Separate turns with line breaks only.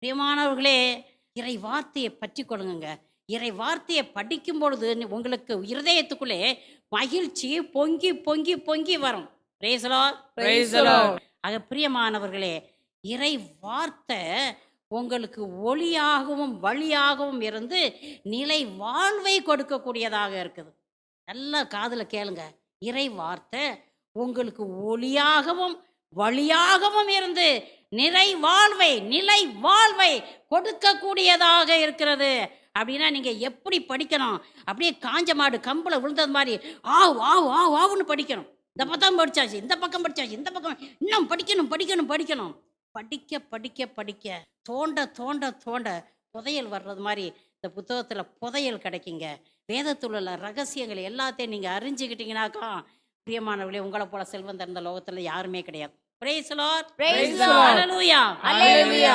பிரியமானவர்களே, இறை வார்த்தையை பற்றி கொள்ளுங்க. இறை வார்த்தையை படிக்கும் பொழுது உங்களுக்கு இருதயத்துக்குள்ளே மகிழ்ச்சி பொங்கி பொங்கி பொங்கி வரும். Praise the Lord.
Praise the Lord.
ஆக பிரியமானவர்களே, இறை வார்த்தை உங்களுக்கு ஒளியாகவும் வழியாகவும் இருந்து நிலை வாழ்வை கொடுக்கக்கூடியதாக இருக்குது. நல்லா காதுல கேளுங்க. இறை வார்த்தை உங்களுக்கு ஒளியாகவும் வழியாகவும் இருந்து நிலை வாழ்வை கொடுக்கக்கூடியதாக இருக்கிறது. அப்படின்னா நீங்கள் எப்படி படிக்கணும்? அப்படியே காஞ்ச மாடு கம்பில் விழுந்தது மாதிரி ஆவ் ஆவ் ஆவ் ஆவுன்னு படிக்கணும். இந்த பக்கம் படிச்சாச்சு, இந்த பக்கம் படிச்சாச்சு, இந்த பக்கம் இன்னும் படிக்கணும் படிக்கணும் படிக்கணும். படிக்க படிக்க படிக்க தோண்ட தோண்ட தோண்ட புதையல் வர்றது மாதிரி இந்த புத்தகத்தில் புதையல் கிடைக்குங்க. வேதத்தில் உள்ள ரகசியங்கள் எல்லாத்தையும் நீங்கள் அறிஞ்சுக்கிட்டீங்கன்னாக்கா, பிரியமானவர்களே, உங்களை போல செல்வந்தர் இந்த லோகத்தில் யாருமே கிடையாது. Praise the Lord.
Praise the Lord.
Hallelujah.
Hallelujah.